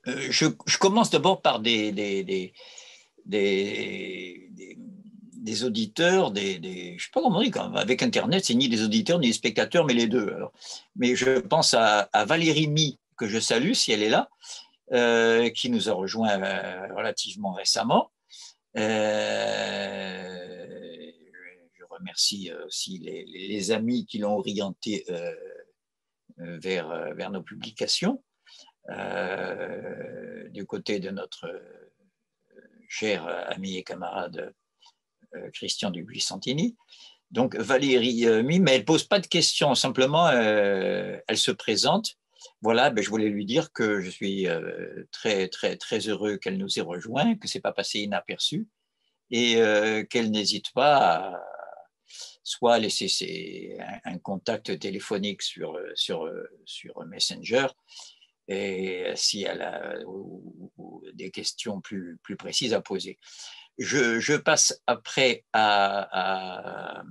Je commence d'abord par des auditeurs, je ne sais pas comment on dit, quand même. Avec Internet, c'est ni des auditeurs ni des spectateurs, mais les deux. Alors. Mais je pense à Valérie Mi, que je salue si elle est là, qui nous a rejoint relativement récemment. Je remercie aussi les amis qui l'ont orienté vers nos publications. Du côté de notre cher ami et camarade Christian Dubuis-Santini. Donc Valérie Mime, mais elle ne pose pas de questions, simplement elle se présente. Voilà, ben, je voulais lui dire que je suis très, très, très heureux qu'elle nous ait rejoints, que ce n'est pas passé inaperçu et qu'elle n'hésite pas à soit laisser un contact téléphonique sur Messenger, et si elle a ou des questions plus précises à poser. Je passe après à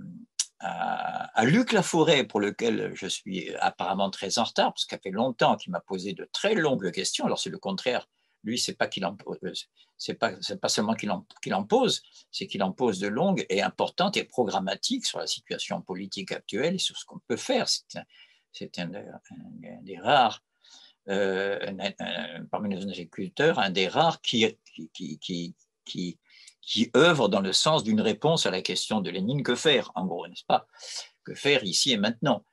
Luc Laforêt, pour lequel je suis apparemment très en retard, parce qu'il fait longtemps qu'il m'a posé de très longues questions. Alors c'est le contraire. Lui, c'est pas seulement qu'il en pose, c'est qu'il en pose de longues et importantes et programmatiques sur la situation politique actuelle et sur ce qu'on peut faire. C'est un des rares parmi nos agriculteurs, un des rares qui œuvre dans le sens d'une réponse à la question de Lénine, que faire, en gros, n'est-ce pas? Que faire ici et maintenant?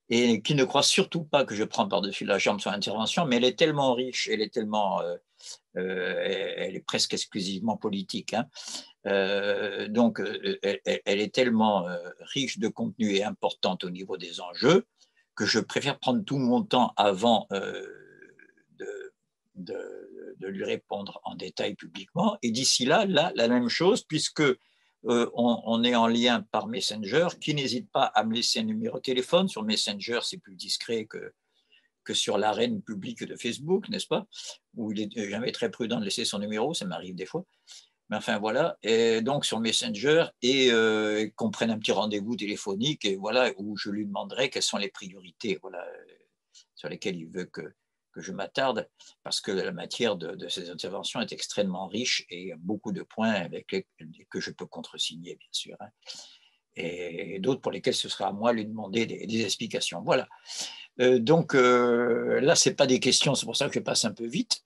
Et qui ne croit surtout pas que je prends par-dessus la jambe son intervention, mais elle est tellement riche, elle est tellement, elle est presque exclusivement politique, hein. Donc, elle est tellement riche de contenu et importante au niveau des enjeux que je préfère prendre tout mon temps avant de lui répondre en détail publiquement. Et d'ici là, la même chose, puisque on est en lien par Messenger, qui n'hésite pas à me laisser un numéro de téléphone. Sur Messenger, c'est plus discret que sur l'arène publique de Facebook, n'est-ce pas? Où il est jamais très prudent de laisser son numéro, ça m'arrive des fois. Mais enfin voilà, et donc sur Messenger, et qu'on prenne un petit rendez-vous téléphonique, et voilà, où je lui demanderai quelles sont les priorités, voilà, sur lesquelles il veut que je m'attarde, parce que la matière de ces interventions est extrêmement riche et il y a beaucoup de points avec que je peux contresigner, bien sûr, hein, et d'autres pour lesquels ce sera à moi de lui demander des explications. Voilà. Donc là, ce n'est pas des questions, c'est pour ça que je passe un peu vite.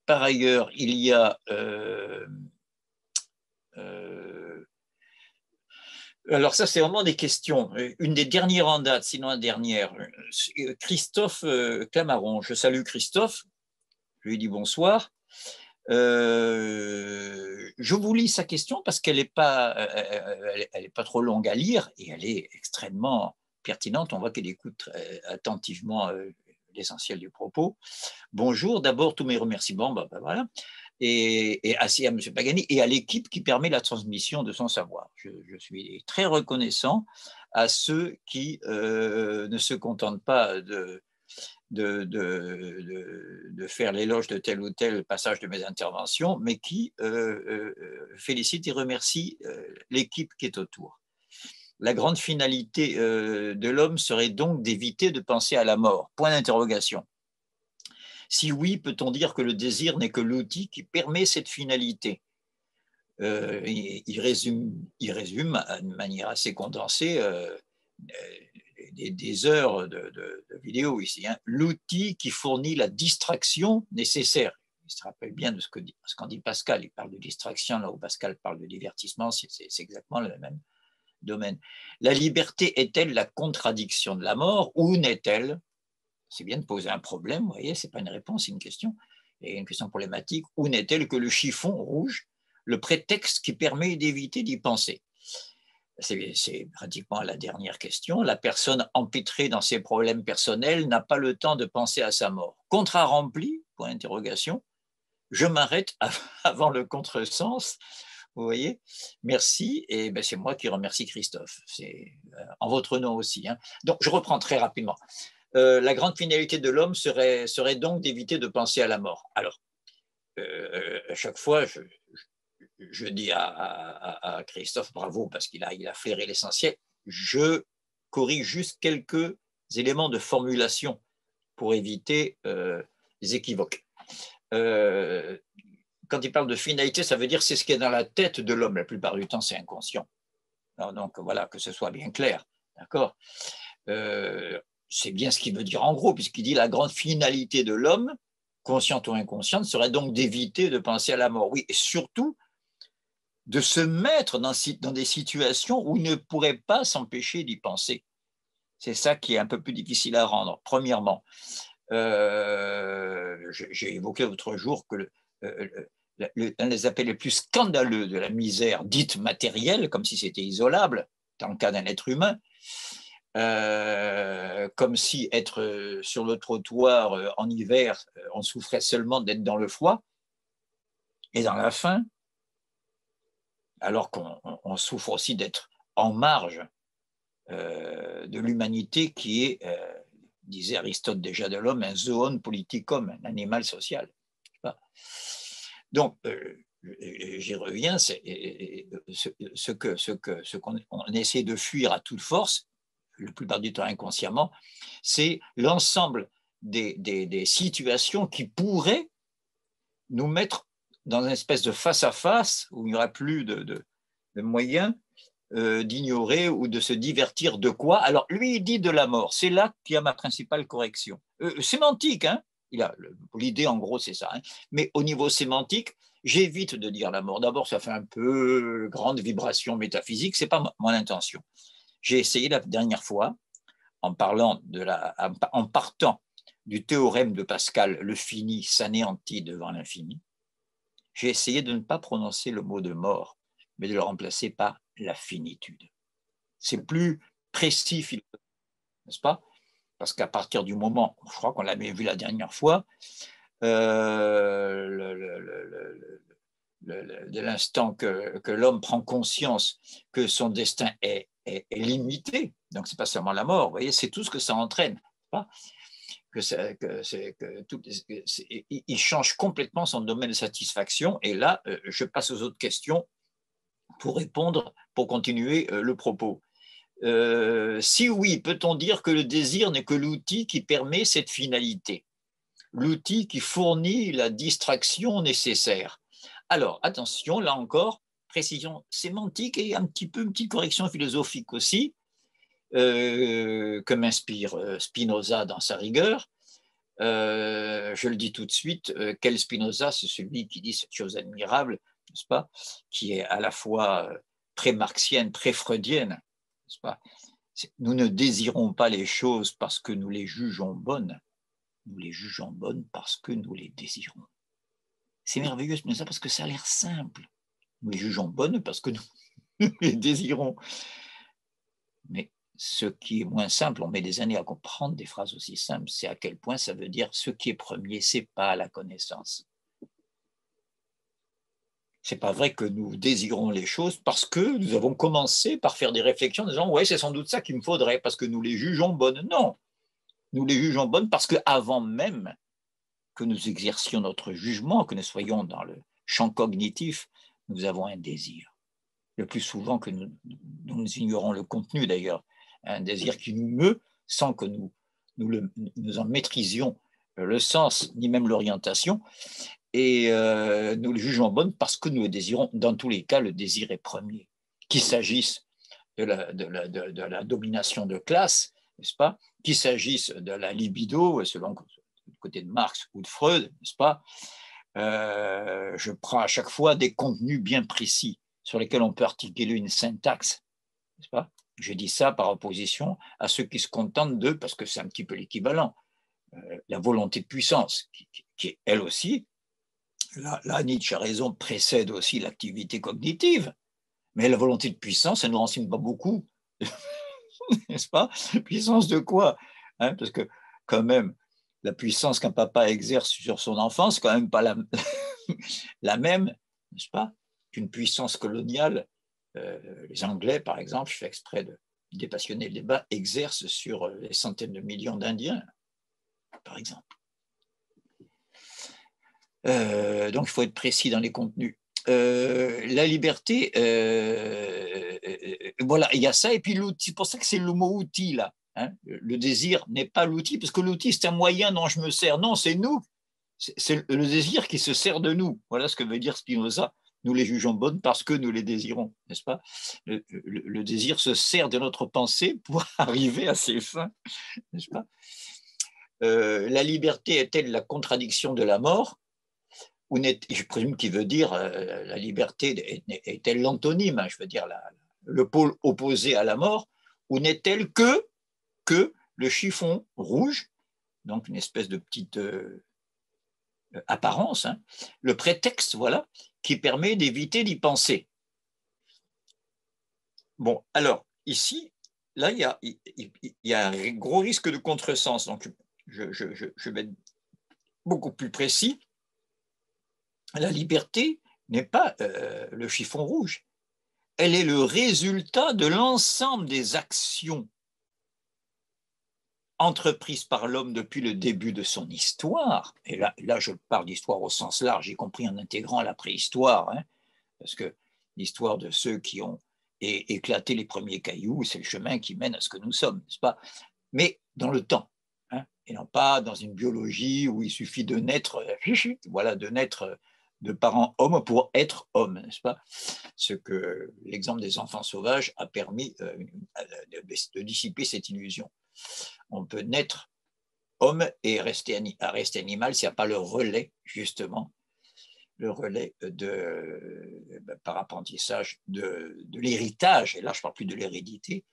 Par ailleurs, il y a alors ça, c'est vraiment des questions. Une des dernières en date, sinon la dernière, Christophe Clamaron. Je salue Christophe, je lui dis bonsoir. Je vous lis sa question parce qu'elle n'est pas, elle est pas trop longue à lire et elle est extrêmement pertinente. On voit qu'elle écoute attentivement l'essentiel du propos. Bonjour, d'abord tous mes remerciements, voilà, et à M. Pagani et à l'équipe qui permet la transmission de son savoir. Je suis très reconnaissant à ceux qui ne se contentent pas de faire l'éloge de tel ou tel passage de mes interventions, mais qui félicitent et remercient l'équipe qui est autour. La grande finalité de l'homme serait donc d'éviter de penser à la mort. Point d'interrogation. Si oui, peut-on dire que le désir n'est que l'outil qui permet cette finalité? Il résume de manière assez condensée des heures de vidéo ici, hein. L'outil qui fournit la distraction nécessaire. Il se rappelle bien de ce qu'en dit Pascal. Il parle de distraction, là où Pascal parle de divertissement, c'est exactement le même domaine. La liberté est-elle la contradiction de la mort ou n'est-elle? C'est bien de poser un problème, vous voyez, ce n'est pas une réponse, c'est une question, et une question problématique. Où n'est-elle que le chiffon rouge, le prétexte qui permet d'éviter d'y penser? C'est pratiquement la dernière question. La personne empêtrée dans ses problèmes personnels n'a pas le temps de penser à sa mort. Contrat rempli, point d'interrogation. Je m'arrête avant le contresens. Vous voyez, merci, et ben c'est moi qui remercie Christophe. C'est en votre nom aussi, hein. Donc, je reprends très rapidement. La grande finalité de l'homme serait donc d'éviter de penser à la mort. Alors, à chaque fois, je dis à Christophe bravo parce qu'il a flairé l'essentiel. Je corrige juste quelques éléments de formulation pour éviter les équivoques. Quand il parle de finalité, ça veut dire c'est ce qui est dans la tête de l'homme. La plupart du temps, c'est inconscient. Alors, donc, voilà, que ce soit bien clair. D'accord. C'est bien ce qu'il veut dire en gros, puisqu'il dit la grande finalité de l'homme, consciente ou inconsciente, serait donc d'éviter de penser à la mort. Oui, et surtout de se mettre dans des situations où il ne pourrait pas s'empêcher d'y penser. C'est ça qui est un peu plus difficile à rendre. Premièrement, j'ai évoqué l'autre jour que l'un des aspects les plus scandaleux de la misère dite matérielle, comme si c'était isolable, dans le cas d'un être humain, comme si être sur le trottoir en hiver, on souffrait seulement d'être dans le froid et dans la faim, alors qu'on souffre aussi d'être en marge de l'humanité qui est, disait Aristote déjà de l'homme, un zoon politikum, un animal social. Donc, j'y reviens, c'est ce qu'on essaie de fuir à toute force, la plupart du temps inconsciemment, c'est l'ensemble des situations qui pourraient nous mettre dans une espèce de face-à-face où il n'y aura plus de moyens d'ignorer ou de se divertir de quoi. Alors, lui, il dit de la mort. C'est là qu'il y a ma principale correction. Sémantique, hein, l'idée, en gros, c'est ça. Hein. Mais au niveau sémantique, j'évite de dire la mort. D'abord, ça fait un peu grande vibration métaphysique. Ce n'est pas mon intention. J'ai essayé la dernière fois, en partant du théorème de Pascal, le fini s'anéantit devant l'infini. J'ai essayé de ne pas prononcer le mot de mort, mais de le remplacer par la finitude. C'est plus précis, n'est-ce pas? Parce qu'à partir du moment, je crois qu'on l'avait vu la dernière fois, de l'instant que l'homme prend conscience que son destin est limité, donc ce n'est pas seulement la mort, vous voyez, c'est tout ce que ça entraîne, pas il change complètement son domaine de satisfaction. Et là, je passe aux autres questions pour répondre, pour continuer le propos. Si oui, peut-on dire que le désir n'est que l'outil qui permet cette finalité, l'outil qui fournit la distraction nécessaire? Alors, attention, là encore, précision sémantique et une petite correction philosophique aussi, que m'inspire Spinoza dans sa rigueur. Je le dis tout de suite, quel Spinoza, c'est celui qui dit cette chose admirable, n'est-ce pas, qui est à la fois pré-marxienne, pré-freudienne, n'est-ce pas? Nous ne désirons pas les choses parce que nous les jugeons bonnes, nous les jugeons bonnes parce que nous les désirons. C'est merveilleux Spinoza parce que ça a l'air simple. Nous les jugeons bonnes parce que nous les désirons. Mais ce qui est moins simple, on met des années à comprendre des phrases aussi simples, c'est à quel point ça veut dire ce qui est premier, ce n'est pas la connaissance. Ce n'est pas vrai que nous désirons les choses parce que nous avons commencé par faire des réflexions en disant « ouais, c'est sans doute ça qu'il me faudrait parce que nous les jugeons bonnes ». Non, nous les jugeons bonnes parce qu'avant même que nous exercions notre jugement, que nous soyons dans le champ cognitif, nous avons un désir. Le plus souvent que nous ignorons le contenu d'ailleurs, un désir qui nous meut sans que nous en maîtrisions le sens ni même l'orientation, et nous le jugeons bonne parce que nous le désirons. Dans tous les cas, le désir est premier. Qu'il s'agisse de la domination de classe, n'est-ce pas, qu'il s'agisse de la libido, selon le côté de Marx ou de Freud, n'est-ce pas, je prends à chaque fois des contenus bien précis sur lesquels on peut articuler une syntaxe, n'est-ce pas? Je dis ça par opposition à ceux qui se contentent de, parce que c'est un petit peu l'équivalent, la volonté de puissance, qui est elle aussi, là Nietzsche a raison, précède aussi l'activité cognitive, mais la volonté de puissance, ça ne nous renseigne pas beaucoup, n'est-ce pas? Puissance de quoi, hein? Parce que quand même, la puissance qu'un papa exerce sur son enfant, c'est quand même pas la même, n'est-ce pas, qu'une puissance coloniale. Les Anglais, par exemple, je fais exprès de dépassionner le débat, exercent sur les centaines de millions d'Indiens, par exemple. Donc, il faut être précis dans les contenus. La liberté, voilà, il y a ça, et puis l'outil, c'est pour ça que c'est le mot outil, là. Hein. Le désir n'est pas l'outil, parce que l'outil, c'est un moyen dont je me sers. Non, c'est nous. C'est le désir qui se sert de nous. Voilà ce que veut dire Spinoza. Nous les jugeons bonnes parce que nous les désirons, n'est-ce pas? Le désir se sert de notre pensée pour arriver à ses fins, n'est-ce pas? La liberté est-elle la contradiction de la mort? Ou je présume qu'il veut dire la liberté est-elle l'antonyme, hein, je veux dire le pôle opposé à la mort, ou n'est-elle que le chiffon rouge, donc une espèce de petite apparence, hein, le prétexte, voilà, qui permet d'éviter d'y penser. Bon, alors, ici, là, il y a un gros risque de contresens, donc je vais être beaucoup plus précis. La liberté n'est pas le chiffon rouge, elle est le résultat de l'ensemble des actions entreprises par l'homme depuis le début de son histoire. Et là je parle d'histoire au sens large, y compris en intégrant la préhistoire, hein, parce que l'histoire de ceux qui ont éclaté les premiers cailloux, c'est le chemin qui mène à ce que nous sommes, n'est-ce pas? Mais dans le temps, hein, et non pas dans une biologie où il suffit de naître, voilà, de naître de parents hommes pour être homme, n'est-ce pas? Ce que l'exemple des enfants sauvages a permis de dissiper cette illusion. On peut naître homme et rester animal s'il n'y a pas le relais, justement, le relais par apprentissage de l'héritage, et là je ne parle plus de l'hérédité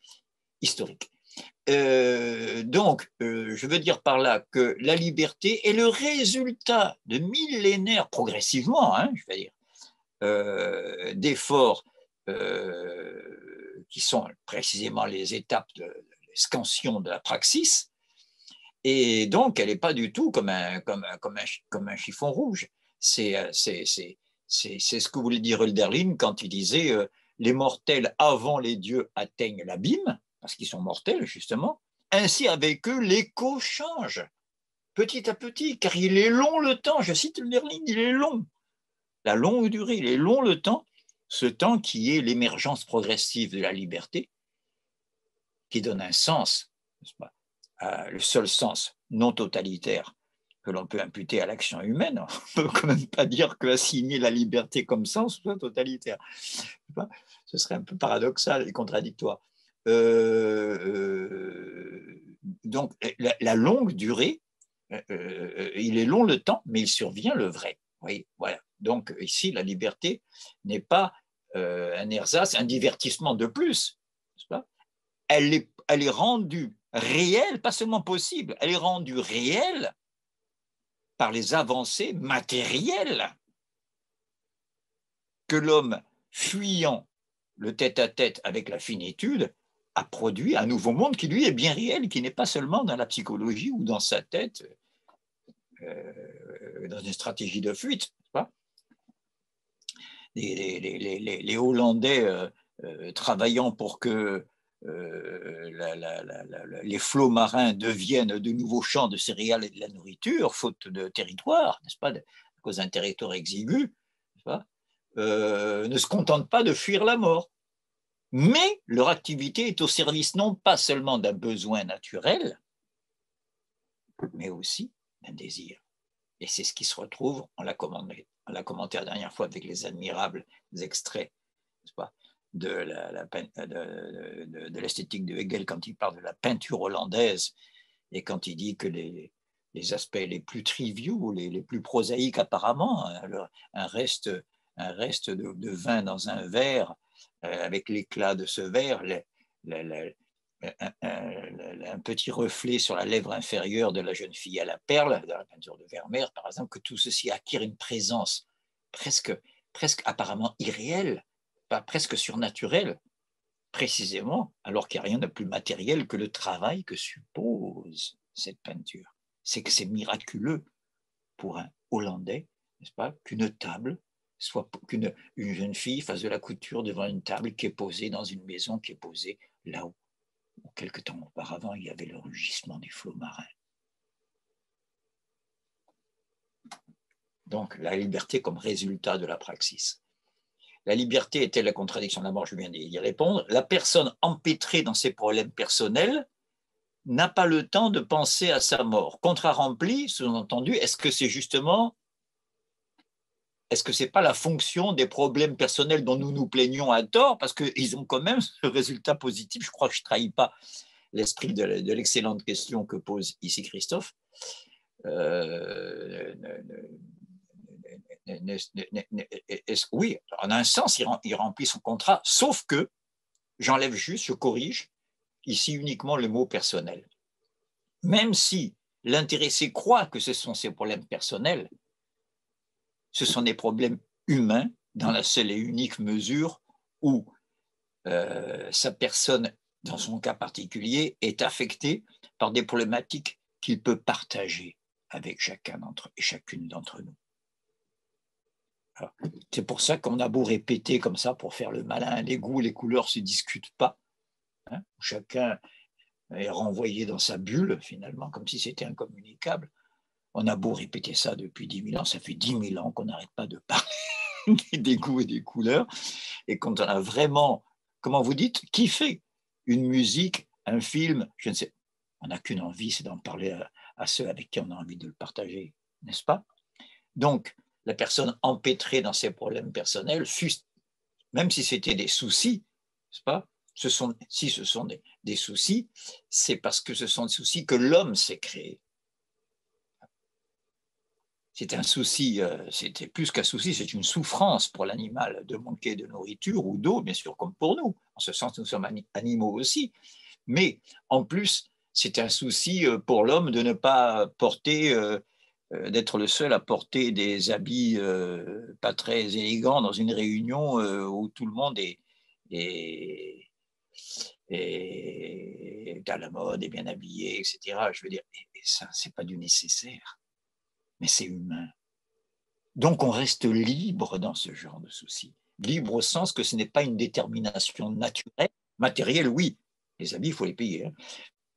historique. Donc, je veux dire par là que la liberté est le résultat de millénaires progressivement, hein, je veux dire, d'efforts qui sont précisément les étapes de l'escansion de la praxis, et donc elle n'est pas du tout comme un chiffon rouge. C'est ce que voulait dire Hölderlin quand il disait les mortels avant les dieux atteignent l'abîme, parce qu'ils sont mortels justement, ainsi avec eux l'écho change petit à petit, car il est long le temps, je cite Hölderlin, il est long, la longue durée, il est long le temps, ce temps qui est l'émergence progressive de la liberté, qui donne un sens, n'est-ce pas, le seul sens non totalitaire que l'on peut imputer à l'action humaine. On ne peut quand même pas dire qu'assigner la liberté comme sens soit totalitaire. Ce serait un peu paradoxal et contradictoire. Donc, la longue durée, il est long le temps, mais il survient le vrai. Oui, voilà. Donc, ici, la liberté n'est pas un ersatz, un divertissement de plus. N'est-ce pas? Elle est rendue réelle, pas seulement possible, elle est rendue réelle par les avancées matérielles que l'homme, fuyant le tête-à-tête avec la finitude, a produit un nouveau monde qui, lui, est bien réel, qui n'est pas seulement dans la psychologie ou dans sa tête, dans une stratégie de fuite. Pas les Hollandais travaillant pour que les flots marins deviennent de nouveaux champs de céréales et de la nourriture, faute de territoire, n'est-ce pas, à cause d'un territoire exigu, n'est-ce pas, ne se contentent pas de fuir la mort. Mais leur activité est au service non pas seulement d'un besoin naturel, mais aussi d'un désir. Et c'est ce qui se retrouve, on l'a commenté la dernière fois avec les admirables extraits, n'est-ce pas, de l'esthétique de Hegel quand il parle de la peinture hollandaise et quand il dit que les aspects les plus triviaux, les plus prosaïques apparemment, un reste de vin dans un verre, avec l'éclat de ce verre, un petit reflet sur la lèvre inférieure de la jeune fille à la perle, dans la peinture de Vermeer par exemple, que tout ceci acquiert une présence presque apparemment irréelle, pas presque surnaturelle, précisément, alors qu'il n'y a rien de plus matériel que le travail que suppose cette peinture. C'est que c'est miraculeux pour un Hollandais, n'est-ce pas, qu'une table, qu'une jeune fille fasse de la couture devant une table qui est posée dans une maison qui est posée là où, quelque temps auparavant, il y avait le rugissement des flots marins. Donc, la liberté comme résultat de la praxis. La liberté est-elle la contradiction de la mort? Je viens d'y répondre. La personne empêtrée dans ses problèmes personnels n'a pas le temps de penser à sa mort. Contrat rempli, sous-entendu, est-ce que c'est justement, est-ce que c'est pas la fonction des problèmes personnels dont nous nous plaignons à tort, parce qu'ils ont quand même ce résultat positif. Je crois que je ne trahis pas l'esprit de l'excellente question que pose ici Christophe. Oui, en un sens, il remplit son contrat, sauf que, j'enlève juste, je corrige, ici uniquement le mot personnel. Même si l'intéressé croit que ce sont ses problèmes personnels, ce sont des problèmes humains dans la seule et unique mesure où sa personne, dans son cas particulier, est affectée par des problématiques qu'il peut partager avec chacun et chacune d'entre nous. C'est pour ça qu'on a beau répéter comme ça pour faire le malin, les goûts, les couleurs ne se discutent pas. Hein, chacun est renvoyé dans sa bulle, finalement, comme si c'était incommunicable. On a beau répéter ça depuis 10 000 ans, ça fait 10 000 ans qu'on n'arrête pas de parler des goûts et des couleurs. Et quand on a vraiment, comment vous dites, kiffé une musique, un film, je ne sais, on n'a qu'une envie, c'est d'en parler à ceux avec qui on a envie de le partager, n'est-ce pas? Donc, la personne empêtrée dans ses problèmes personnels, même si c'était des soucis, n'est-ce pas? Si ce sont des soucis, c'est parce que ce sont des soucis que l'homme s'est créé. C'est un souci, c'était plus qu'un souci, c'est une souffrance pour l'animal de manquer de nourriture ou d'eau, bien sûr, comme pour nous. En ce sens, nous sommes animaux aussi. Mais en plus, c'est un souci pour l'homme de ne pas porter, d'être le seul à porter des habits pas très élégants dans une réunion où tout le monde est à la mode, est bien habillé, etc. Je veux dire, et ça, c'est pas du nécessaire, mais c'est humain. Donc, on reste libre dans ce genre de soucis. Libre au sens que ce n'est pas une détermination naturelle. Matérielle, oui. Les habits, il faut les payer. Hein.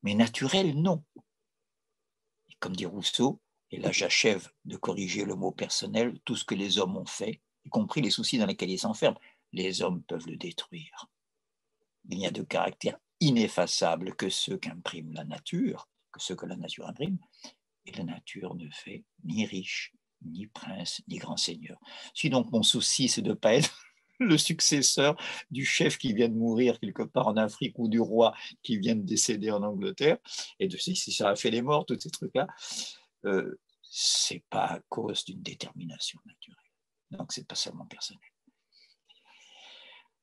Mais naturelle, non. Et comme dit Rousseau, et là j'achève de corriger le mot personnel, tout ce que les hommes ont fait, y compris les soucis dans lesquels ils s'enferment, les hommes peuvent le détruire. Il n'y a de caractère ineffaçable que ceux qu'imprime la nature, que ceux que la nature imprime, et la nature ne fait ni riche, ni prince, ni grand seigneur. Si donc mon souci, c'est de ne pas être le successeur du chef qui vient de mourir quelque part en Afrique ou du roi qui vient de décéder en Angleterre, et de si ça a fait les morts, tous ces trucs-là, c'est pas à cause d'une détermination naturelle. Donc, c'est pas seulement personnel.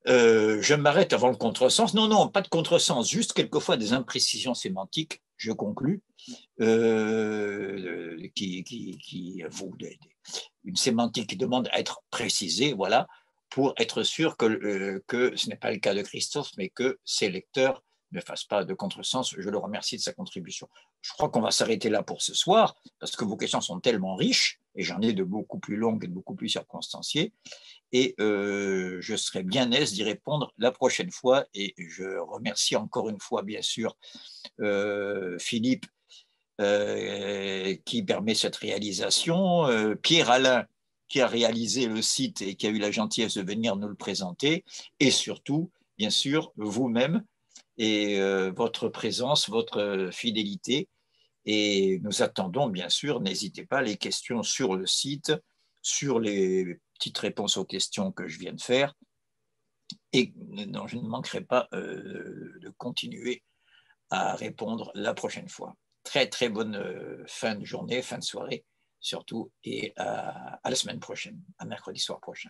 Je m'arrête avant le contresens. Non, non, pas de contresens, juste quelquefois des imprécisions sémantiques, je conclus, une sémantique qui demande à être précisée, voilà, pour être sûr que ce n'est pas le cas de Christophe, mais que ses lecteurs ne fassent pas de contresens. Je le remercie de sa contribution. Je crois qu'on va s'arrêter là pour ce soir, parce que vos questions sont tellement riches, et j'en ai de beaucoup plus longues et de beaucoup plus circonstanciées, et je serai bien aise d'y répondre la prochaine fois. Et je remercie encore une fois, bien sûr, Philippe, qui permet cette réalisation, Pierre-Alain, qui a réalisé le site et qui a eu la gentillesse de venir nous le présenter, et surtout, bien sûr, vous-même et votre présence, votre fidélité. Et nous attendons, bien sûr, n'hésitez pas, les questions sur le site, sur les petites réponses aux questions que je viens de faire, et dont je ne manquerai pas de continuer à répondre la prochaine fois. Très, très bonne fin de journée, fin de soirée, surtout, et à la semaine prochaine, à mercredi soir prochain.